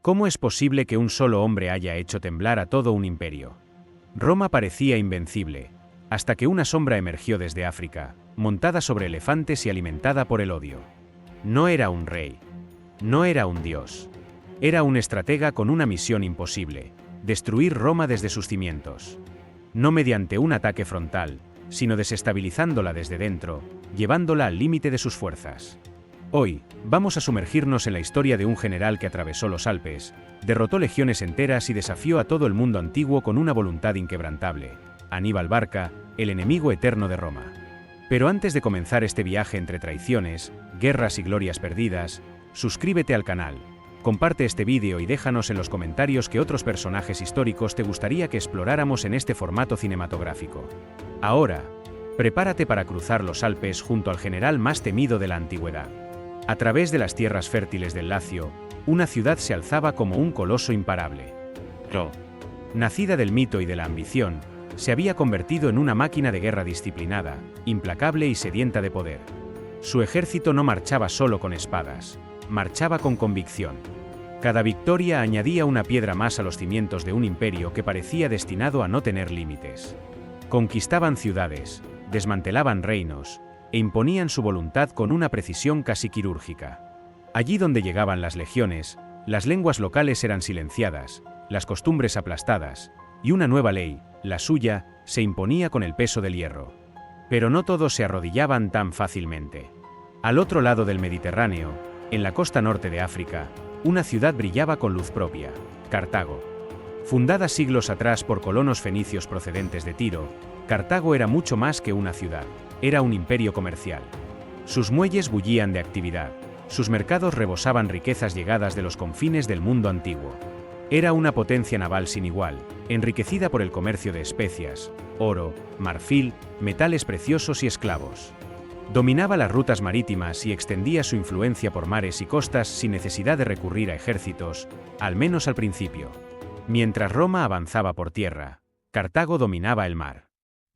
¿Cómo es posible que un solo hombre haya hecho temblar a todo un imperio? Roma parecía invencible, hasta que una sombra emergió desde África, montada sobre elefantes y alimentada por el odio. No era un rey. No era un dios. Era un estratega con una misión imposible: destruir Roma desde sus cimientos. No mediante un ataque frontal, sino desestabilizándola desde dentro, llevándola al límite de sus fuerzas. Hoy, vamos a sumergirnos en la historia de un general que atravesó los Alpes, derrotó legiones enteras y desafió a todo el mundo antiguo con una voluntad inquebrantable: Aníbal Barca, el enemigo eterno de Roma. Pero antes de comenzar este viaje entre traiciones, guerras y glorias perdidas, suscríbete al canal, comparte este vídeo y déjanos en los comentarios qué otros personajes históricos te gustaría que exploráramos en este formato cinematográfico. Ahora, prepárate para cruzar los Alpes junto al general más temido de la antigüedad. A través de las tierras fértiles del Lacio, una ciudad se alzaba como un coloso imparable. Nacida del mito y de la ambición, se había convertido en una máquina de guerra disciplinada, implacable y sedienta de poder. Su ejército no marchaba solo con espadas, marchaba con convicción. Cada victoria añadía una piedra más a los cimientos de un imperio que parecía destinado a no tener límites. Conquistaban ciudades, desmantelaban reinos, e imponían su voluntad con una precisión casi quirúrgica. Allí donde llegaban las legiones, las lenguas locales eran silenciadas, las costumbres aplastadas, y una nueva ley, la suya, se imponía con el peso del hierro. Pero no todos se arrodillaban tan fácilmente. Al otro lado del Mediterráneo, en la costa norte de África, una ciudad brillaba con luz propia: Cartago. Fundada siglos atrás por colonos fenicios procedentes de Tiro, Cartago era mucho más que una ciudad. Era un imperio comercial. Sus muelles bullían de actividad, sus mercados rebosaban riquezas llegadas de los confines del mundo antiguo. Era una potencia naval sin igual, enriquecida por el comercio de especias, oro, marfil, metales preciosos y esclavos. Dominaba las rutas marítimas y extendía su influencia por mares y costas sin necesidad de recurrir a ejércitos, al menos al principio. Mientras Roma avanzaba por tierra, Cartago dominaba el mar.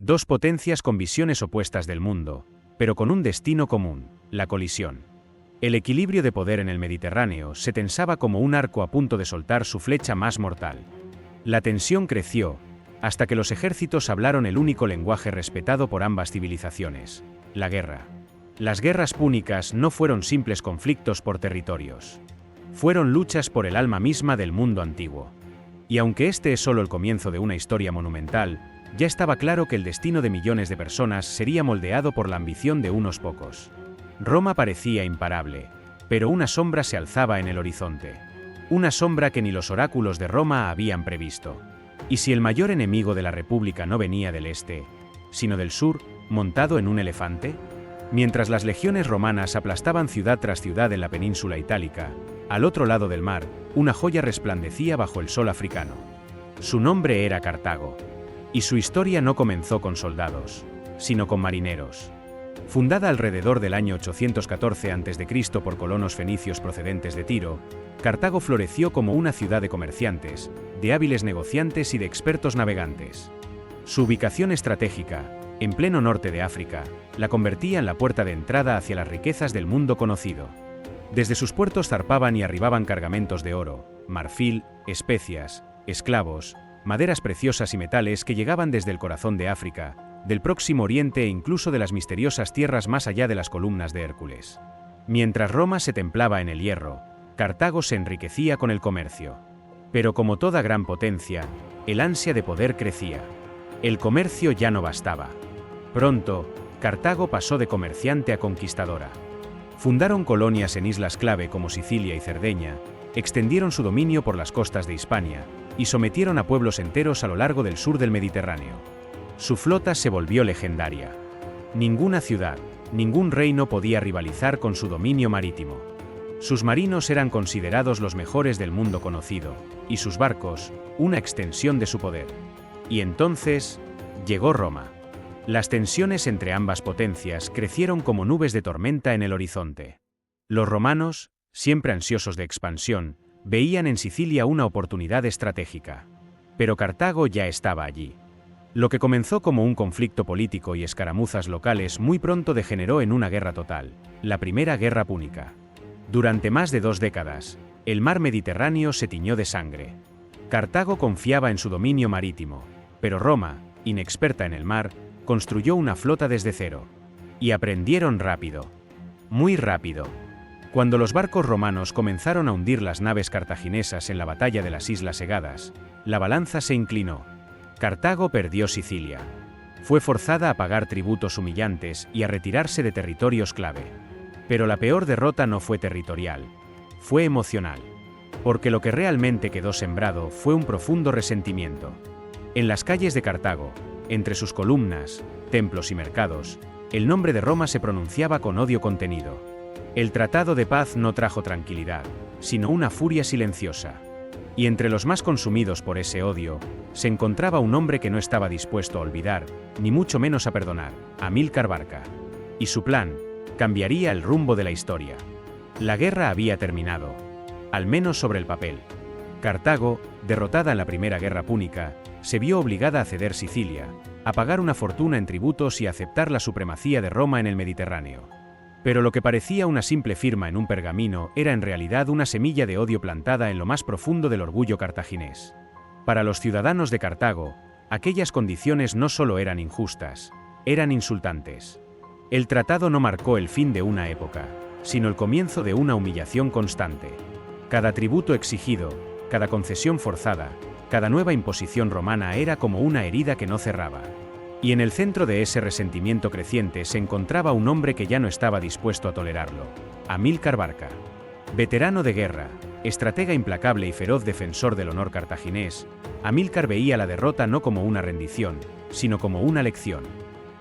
Dos potencias con visiones opuestas del mundo, pero con un destino común: la colisión. El equilibrio de poder en el Mediterráneo se tensaba como un arco a punto de soltar su flecha más mortal. La tensión creció, hasta que los ejércitos hablaron el único lenguaje respetado por ambas civilizaciones: la guerra. Las guerras púnicas no fueron simples conflictos por territorios. Fueron luchas por el alma misma del mundo antiguo. Y aunque este es solo el comienzo de una historia monumental, ya estaba claro que el destino de millones de personas sería moldeado por la ambición de unos pocos. Roma parecía imparable, pero una sombra se alzaba en el horizonte. Una sombra que ni los oráculos de Roma habían previsto. ¿Y si el mayor enemigo de la República no venía del este, sino del sur, montado en un elefante? Mientras las legiones romanas aplastaban ciudad tras ciudad en la península itálica, al otro lado del mar, una joya resplandecía bajo el sol africano. Su nombre era Cartago. Y su historia no comenzó con soldados, sino con marineros. Fundada alrededor del año 814 a.C. por colonos fenicios procedentes de Tiro, Cartago floreció como una ciudad de comerciantes, de hábiles negociantes y de expertos navegantes. Su ubicación estratégica, en pleno norte de África, la convertía en la puerta de entrada hacia las riquezas del mundo conocido. Desde sus puertos zarpaban y arribaban cargamentos de oro, marfil, especias, esclavos, maderas preciosas y metales que llegaban desde el corazón de África, del Próximo Oriente e incluso de las misteriosas tierras más allá de las columnas de Hércules. Mientras Roma se templaba en el hierro, Cartago se enriquecía con el comercio. Pero como toda gran potencia, el ansia de poder crecía. El comercio ya no bastaba. Pronto, Cartago pasó de comerciante a conquistadora. Fundaron colonias en islas clave como Sicilia y Cerdeña, extendieron su dominio por las costas de Hispania, y sometieron a pueblos enteros a lo largo del sur del Mediterráneo. Su flota se volvió legendaria. Ninguna ciudad, ningún reino podía rivalizar con su dominio marítimo. Sus marinos eran considerados los mejores del mundo conocido, y sus barcos, una extensión de su poder. Y entonces, llegó Roma. Las tensiones entre ambas potencias crecieron como nubes de tormenta en el horizonte. Los romanos, siempre ansiosos de expansión, veían en Sicilia una oportunidad estratégica. Pero Cartago ya estaba allí. Lo que comenzó como un conflicto político y escaramuzas locales muy pronto degeneró en una guerra total, la Primera Guerra Púnica. Durante más de 2 décadas, El mar Mediterráneo se tiñó de sangre. Cartago confiaba en su dominio marítimo, pero Roma, inexperta en el mar, construyó una flota desde cero. Y aprendieron rápido. Muy rápido. Cuando los barcos romanos comenzaron a hundir las naves cartaginesas en la batalla de las Islas Egadas, la balanza se inclinó. Cartago perdió Sicilia. Fue forzada a pagar tributos humillantes y a retirarse de territorios clave. Pero la peor derrota no fue territorial, fue emocional. Porque lo que realmente quedó sembrado fue un profundo resentimiento. En las calles de Cartago, entre sus columnas, templos y mercados, el nombre de Roma se pronunciaba con odio contenido. El tratado de paz no trajo tranquilidad, sino una furia silenciosa. Y entre los más consumidos por ese odio, se encontraba un hombre que no estaba dispuesto a olvidar, ni mucho menos a perdonar, Amílcar Barca. Y su plan cambiaría el rumbo de la historia. La guerra había terminado, al menos sobre el papel. Cartago, derrotada en la Primera Guerra Púnica, se vio obligada a ceder Sicilia, a pagar una fortuna en tributos y a aceptar la supremacía de Roma en el Mediterráneo. Pero lo que parecía una simple firma en un pergamino era en realidad una semilla de odio plantada en lo más profundo del orgullo cartaginés. Para los ciudadanos de Cartago, aquellas condiciones no solo eran injustas, eran insultantes. El tratado no marcó el fin de una época, sino el comienzo de una humillación constante. Cada tributo exigido, cada concesión forzada, cada nueva imposición romana era como una herida que no cerraba. Y en el centro de ese resentimiento creciente se encontraba un hombre que ya no estaba dispuesto a tolerarlo: Amílcar Barca. Veterano de guerra, estratega implacable y feroz defensor del honor cartaginés, Amílcar veía la derrota no como una rendición, sino como una lección.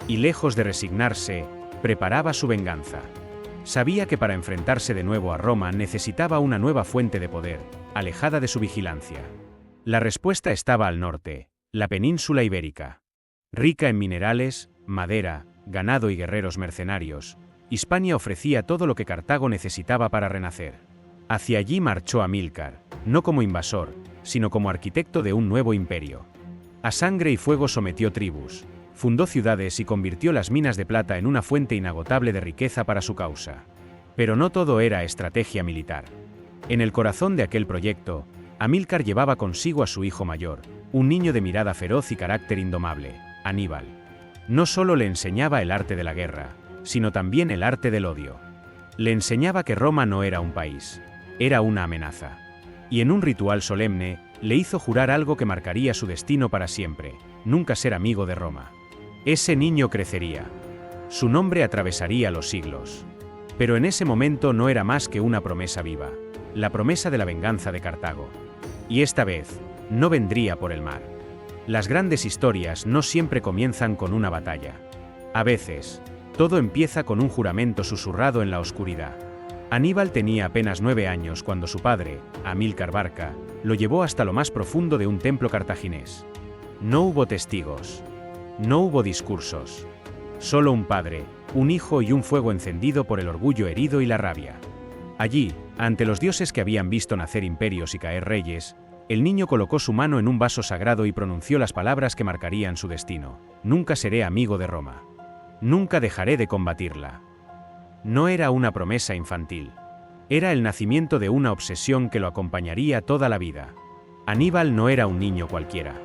Y lejos de resignarse, preparaba su venganza. Sabía que para enfrentarse de nuevo a Roma necesitaba una nueva fuente de poder, alejada de su vigilancia. La respuesta estaba al norte, la península ibérica. Rica en minerales, madera, ganado y guerreros mercenarios, Hispania ofrecía todo lo que Cartago necesitaba para renacer. Hacia allí marchó Amílcar, no como invasor, sino como arquitecto de un nuevo imperio. A sangre y fuego sometió tribus, fundó ciudades y convirtió las minas de plata en una fuente inagotable de riqueza para su causa. Pero no todo era estrategia militar. En el corazón de aquel proyecto, Amílcar llevaba consigo a su hijo mayor, un niño de mirada feroz y carácter indomable, Aníbal. No solo le enseñaba el arte de la guerra, sino también el arte del odio. Le enseñaba que Roma no era un país, era una amenaza. Y en un ritual solemne, le hizo jurar algo que marcaría su destino para siempre: nunca ser amigo de Roma. Ese niño crecería. Su nombre atravesaría los siglos. Pero en ese momento no era más que una promesa viva, la promesa de la venganza de Cartago. Y esta vez, no vendría por el mar. Las grandes historias no siempre comienzan con una batalla. A veces, todo empieza con un juramento susurrado en la oscuridad. Aníbal tenía apenas 9 años cuando su padre, Amílcar Barca, lo llevó hasta lo más profundo de un templo cartaginés. No hubo testigos. No hubo discursos. Solo un padre, un hijo y un fuego encendido por el orgullo herido y la rabia. Allí, ante los dioses que habían visto nacer imperios y caer reyes, el niño colocó su mano en un vaso sagrado y pronunció las palabras que marcarían su destino: nunca seré amigo de Roma. Nunca dejaré de combatirla. No era una promesa infantil. Era el nacimiento de una obsesión que lo acompañaría toda la vida. Aníbal no era un niño cualquiera.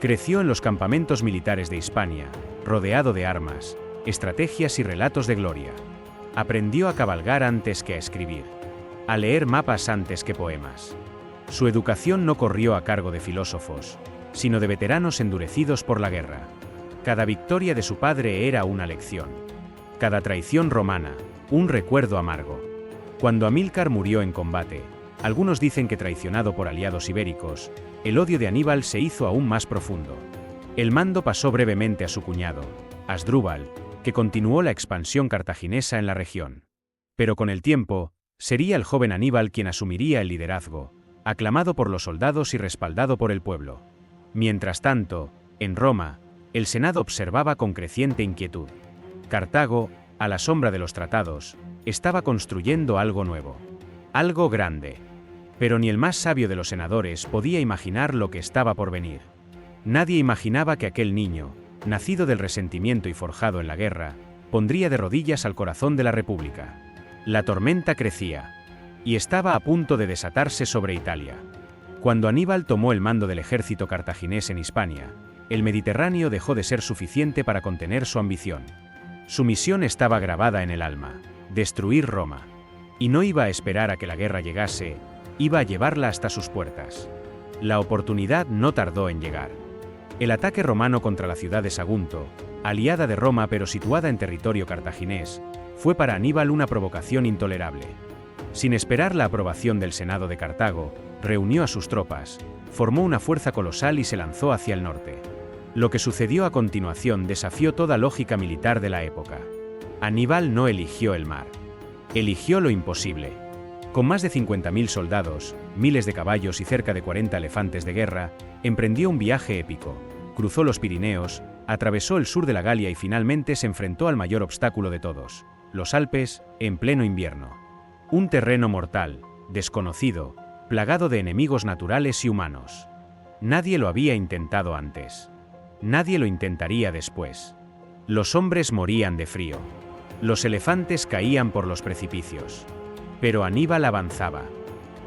Creció en los campamentos militares de Hispania, rodeado de armas, estrategias y relatos de gloria. Aprendió a cabalgar antes que a escribir, a leer mapas antes que poemas. Su educación no corrió a cargo de filósofos, sino de veteranos endurecidos por la guerra. Cada victoria de su padre era una lección. Cada traición romana, un recuerdo amargo. Cuando Amílcar murió en combate, algunos dicen que traicionado por aliados ibéricos, el odio de Aníbal se hizo aún más profundo. El mando pasó brevemente a su cuñado, Asdrúbal, que continuó la expansión cartaginesa en la región. Pero con el tiempo, sería el joven Aníbal quien asumiría el liderazgo, aclamado por los soldados y respaldado por el pueblo. Mientras tanto, en Roma, el Senado observaba con creciente inquietud. Cartago, a la sombra de los tratados, estaba construyendo algo nuevo. Algo grande. Pero ni el más sabio de los senadores podía imaginar lo que estaba por venir. Nadie imaginaba que aquel niño, nacido del resentimiento y forjado en la guerra, pondría de rodillas al corazón de la República. La tormenta crecía. y estaba a punto de desatarse sobre Italia. Cuando Aníbal tomó el mando del ejército cartaginés en Hispania, el Mediterráneo dejó de ser suficiente para contener su ambición. Su misión estaba grabada en el alma: destruir Roma. Y no iba a esperar a que la guerra llegase, iba a llevarla hasta sus puertas. La oportunidad no tardó en llegar. El ataque romano contra la ciudad de Sagunto, aliada de Roma pero situada en territorio cartaginés, fue para Aníbal una provocación intolerable. Sin esperar la aprobación del Senado de Cartago, reunió a sus tropas, formó una fuerza colosal y se lanzó hacia el norte. Lo que sucedió a continuación desafió toda lógica militar de la época. Aníbal no eligió el mar. Eligió lo imposible. Con más de 50.000 soldados, miles de caballos y cerca de 40 elefantes de guerra, emprendió un viaje épico, cruzó los Pirineos, atravesó el sur de la Galia y finalmente se enfrentó al mayor obstáculo de todos, los Alpes, en pleno invierno. Un terreno mortal, desconocido, plagado de enemigos naturales y humanos. Nadie lo había intentado antes. Nadie lo intentaría después. Los hombres morían de frío. Los elefantes caían por los precipicios. Pero Aníbal avanzaba.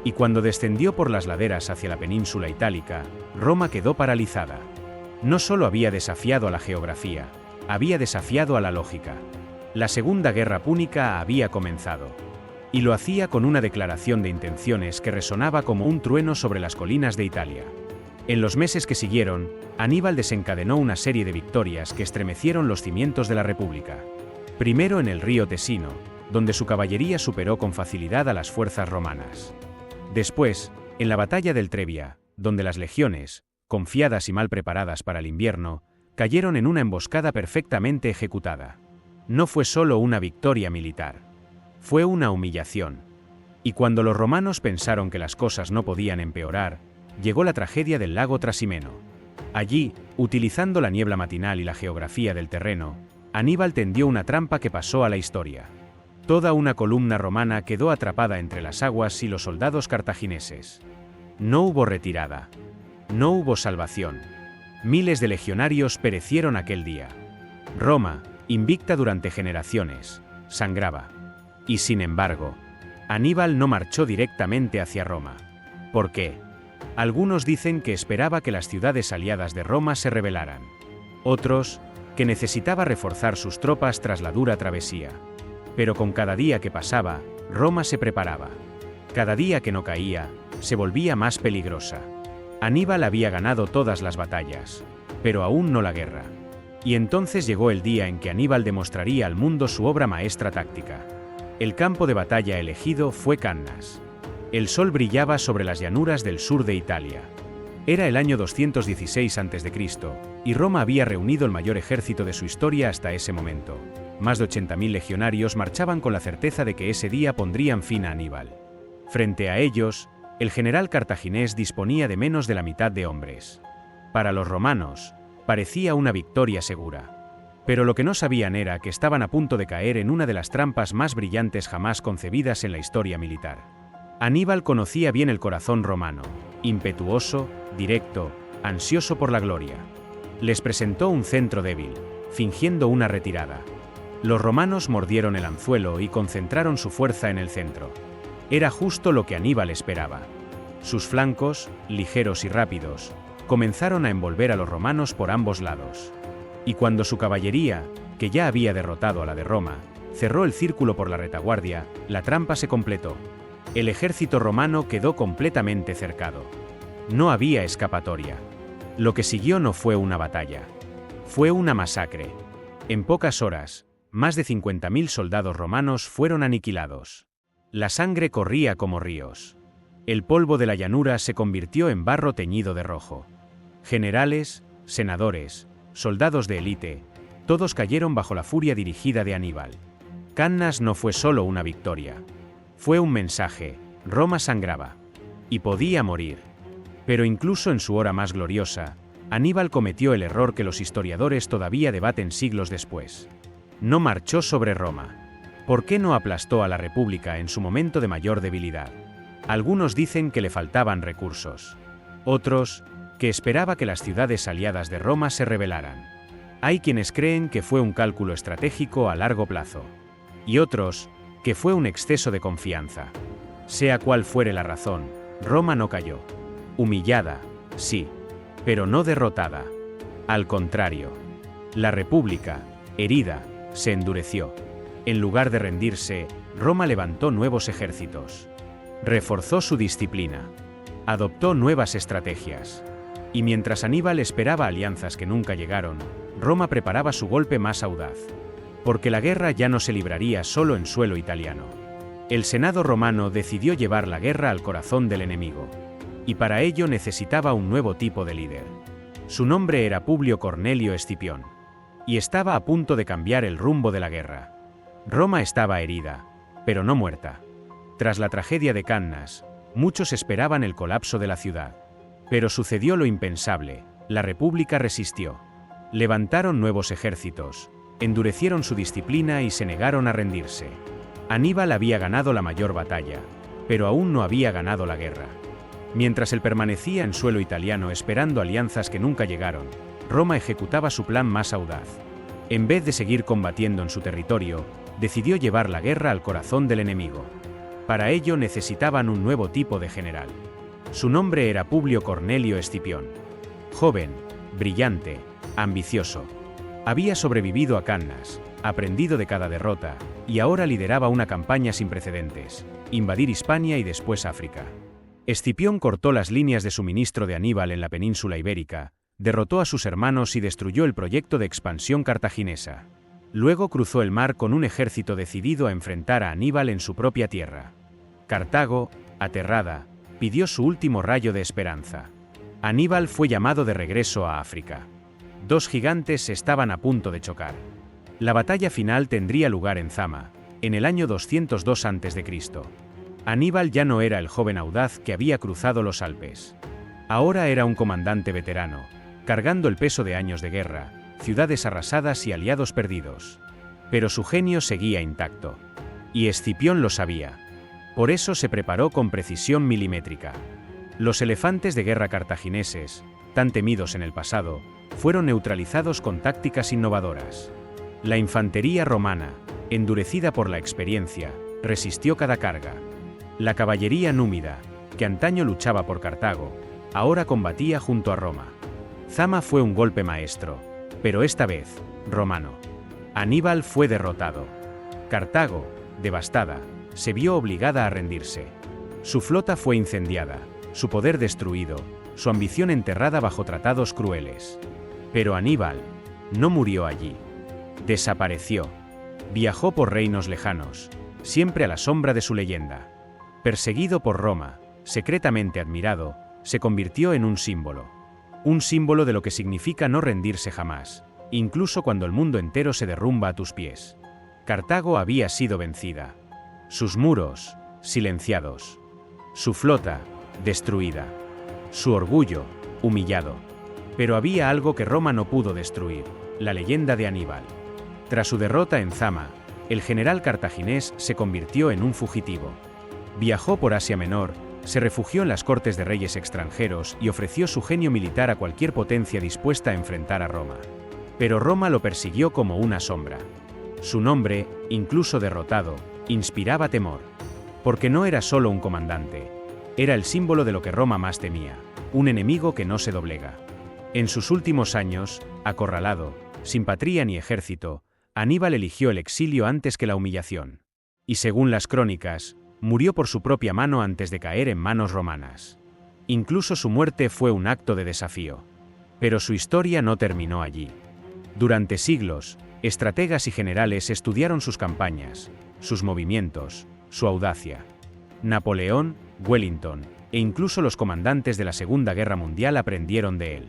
Y cuando descendió por las laderas hacia la península itálica, Roma quedó paralizada. No solo había desafiado a la geografía, había desafiado a la lógica. La Segunda Guerra Púnica había comenzado. Y lo hacía con una declaración de intenciones que resonaba como un trueno sobre las colinas de Italia. En los meses que siguieron, Aníbal desencadenó una serie de victorias que estremecieron los cimientos de la República. Primero en el río Tesino, donde su caballería superó con facilidad a las fuerzas romanas. Después, en la batalla del Trebia, donde las legiones, confiadas y mal preparadas para el invierno, cayeron en una emboscada perfectamente ejecutada. No fue solo una victoria militar. Fue una humillación. Y cuando los romanos pensaron que las cosas no podían empeorar, llegó la tragedia del lago Trasimeno. Allí, utilizando la niebla matinal y la geografía del terreno, Aníbal tendió una trampa que pasó a la historia. Toda una columna romana quedó atrapada entre las aguas y los soldados cartagineses. No hubo retirada. No hubo salvación. Miles de legionarios perecieron aquel día. Roma, invicta durante generaciones, sangraba. Y sin embargo, Aníbal no marchó directamente hacia Roma. ¿Por qué? Algunos dicen que esperaba que las ciudades aliadas de Roma se rebelaran. Otros, que necesitaba reforzar sus tropas tras la dura travesía. Pero con cada día que pasaba, Roma se preparaba. Cada día que no caía, se volvía más peligrosa. Aníbal había ganado todas las batallas, pero aún no la guerra. Y entonces llegó el día en que Aníbal demostraría al mundo su obra maestra táctica. El campo de batalla elegido fue Cannas. El sol brillaba sobre las llanuras del sur de Italia. Era el año 216 a.C., y Roma había reunido el mayor ejército de su historia hasta ese momento. Más de 80.000 legionarios marchaban con la certeza de que ese día pondrían fin a Aníbal. Frente a ellos, el general cartaginés disponía de menos de la mitad de hombres. Para los romanos, parecía una victoria segura. Pero lo que no sabían era que estaban a punto de caer en una de las trampas más brillantes jamás concebidas en la historia militar. Aníbal conocía bien el corazón romano, impetuoso, directo, ansioso por la gloria. Les presentó un centro débil, fingiendo una retirada. Los romanos mordieron el anzuelo y concentraron su fuerza en el centro. Era justo lo que Aníbal esperaba. Sus flancos, ligeros y rápidos, comenzaron a envolver a los romanos por ambos lados. Y cuando su caballería, que ya había derrotado a la de Roma, cerró el círculo por la retaguardia, la trampa se completó. El ejército romano quedó completamente cercado. No había escapatoria. Lo que siguió no fue una batalla. Fue una masacre. En pocas horas, más de 50.000 soldados romanos fueron aniquilados. La sangre corría como ríos. El polvo de la llanura se convirtió en barro teñido de rojo. Generales, senadores, soldados de élite, todos cayeron bajo la furia dirigida de Aníbal. Cannas no fue solo una victoria. Fue un mensaje: Roma sangraba. Y podía morir. Pero incluso en su hora más gloriosa, Aníbal cometió el error que los historiadores todavía debaten siglos después. No marchó sobre Roma. ¿Por qué no aplastó a la República en su momento de mayor debilidad? Algunos dicen que le faltaban recursos. Otros, que esperaba que las ciudades aliadas de Roma se rebelaran. Hay quienes creen que fue un cálculo estratégico a largo plazo. Y otros, que fue un exceso de confianza. Sea cual fuere la razón, Roma no cayó. Humillada, sí, pero no derrotada. Al contrario, la República, herida, se endureció. En lugar de rendirse, Roma levantó nuevos ejércitos. Reforzó su disciplina. Adoptó nuevas estrategias. Y mientras Aníbal esperaba alianzas que nunca llegaron, Roma preparaba su golpe más audaz. Porque la guerra ya no se libraría solo en suelo italiano. El Senado romano decidió llevar la guerra al corazón del enemigo. Y para ello necesitaba un nuevo tipo de líder. Su nombre era Publio Cornelio Escipión. Y estaba a punto de cambiar el rumbo de la guerra. Roma estaba herida, pero no muerta. Tras la tragedia de Cannas, muchos esperaban el colapso de la ciudad. Pero sucedió lo impensable, la República resistió. Levantaron nuevos ejércitos, endurecieron su disciplina y se negaron a rendirse. Aníbal había ganado la mayor batalla, pero aún no había ganado la guerra. Mientras él permanecía en suelo italiano esperando alianzas que nunca llegaron, Roma ejecutaba su plan más audaz. En vez de seguir combatiendo en su territorio, decidió llevar la guerra al corazón del enemigo. Para ello necesitaban un nuevo tipo de general. Su nombre era Publio Cornelio Escipión. Joven, brillante, ambicioso. Había sobrevivido a Cannas, aprendido de cada derrota, y ahora lideraba una campaña sin precedentes: invadir Hispania y después África. Escipión cortó las líneas de suministro de Aníbal en la península ibérica, derrotó a sus hermanos y destruyó el proyecto de expansión cartaginesa. Luego cruzó el mar con un ejército decidido a enfrentar a Aníbal en su propia tierra. Cartago, aterrada, pidió su último rayo de esperanza. Aníbal fue llamado de regreso a África. Dos gigantes estaban a punto de chocar. La batalla final tendría lugar en Zama, en el año 202 a.C. Aníbal ya no era el joven audaz que había cruzado los Alpes. Ahora era un comandante veterano, cargando el peso de años de guerra, ciudades arrasadas y aliados perdidos. Pero su genio seguía intacto. Y Escipión lo sabía. Por eso se preparó con precisión milimétrica. Los elefantes de guerra cartagineses, tan temidos en el pasado, fueron neutralizados con tácticas innovadoras. La infantería romana, endurecida por la experiencia, resistió cada carga. La caballería númida, que antaño luchaba por Cartago, ahora combatía junto a Roma. Zama fue un golpe maestro, pero esta vez, romano. Aníbal fue derrotado. Cartago, devastada, se vio obligada a rendirse. Su flota fue incendiada, su poder destruido, su ambición enterrada bajo tratados crueles. Pero Aníbal no murió allí. Desapareció. Viajó por reinos lejanos, siempre a la sombra de su leyenda. Perseguido por Roma, secretamente admirado, se convirtió en un símbolo. Un símbolo de lo que significa no rendirse jamás, incluso cuando el mundo entero se derrumba a tus pies. Cartago había sido vencida. Sus muros, silenciados. Su flota, destruida. Su orgullo, humillado. Pero había algo que Roma no pudo destruir: la leyenda de Aníbal. Tras su derrota en Zama, el general cartaginés se convirtió en un fugitivo. Viajó por Asia Menor, se refugió en las cortes de reyes extranjeros y ofreció su genio militar a cualquier potencia dispuesta a enfrentar a Roma. Pero Roma lo persiguió como una sombra. Su nombre, incluso derrotado, inspiraba temor. Porque no era solo un comandante, era el símbolo de lo que Roma más temía: un enemigo que no se doblega. En sus últimos años, acorralado, sin patria ni ejército, Aníbal eligió el exilio antes que la humillación. Y según las crónicas, murió por su propia mano antes de caer en manos romanas. Incluso su muerte fue un acto de desafío. Pero su historia no terminó allí. Durante siglos, estrategas y generales estudiaron sus campañas, sus movimientos, su audacia. Napoleón, Wellington, e incluso los comandantes de la Segunda Guerra Mundial aprendieron de él.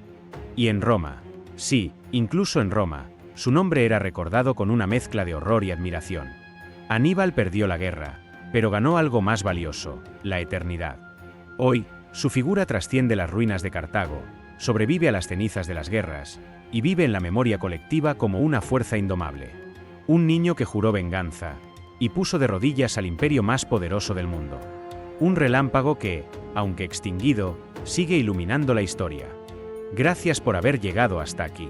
Y en Roma, sí, incluso en Roma, su nombre era recordado con una mezcla de horror y admiración. Aníbal perdió la guerra, pero ganó algo más valioso: la eternidad. Hoy, su figura trasciende las ruinas de Cartago, sobrevive a las cenizas de las guerras, y vive en la memoria colectiva como una fuerza indomable. Un niño que juró venganza, y puso de rodillas al imperio más poderoso del mundo. Un relámpago que, aunque extinguido, sigue iluminando la historia. Gracias por haber llegado hasta aquí.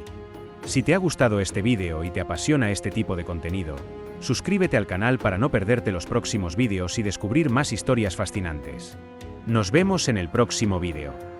Si te ha gustado este vídeo y te apasiona este tipo de contenido, Suscríbete al canal para no perderte los próximos vídeos y descubrir más historias fascinantes. Nos vemos en el próximo vídeo.